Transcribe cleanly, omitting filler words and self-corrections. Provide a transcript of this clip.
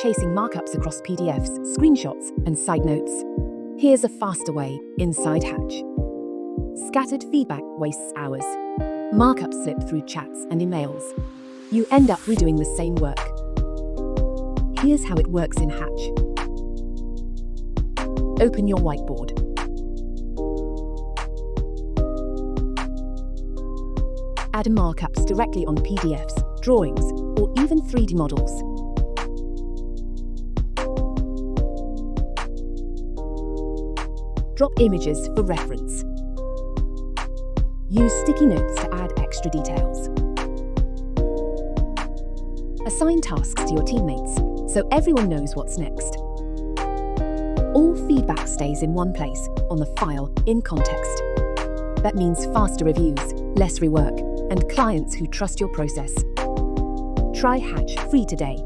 chasing markups across PDFs, screenshots, and side notes. Here's a faster way inside Hatch. Scattered feedback wastes hours. Markups slip through chats and emails. You end up redoing the same work. Here's how it works in Hatch. Open your whiteboard. Add markups directly on PDFs, drawings, or even 3D models. Drop images for reference. Use sticky notes to add extra details. Assign tasks to your teammates, so everyone knows what's next. All feedback stays in one place, on the file, in context. That means faster reviews, less rework, and clients who trust your process. Try Hatch free today.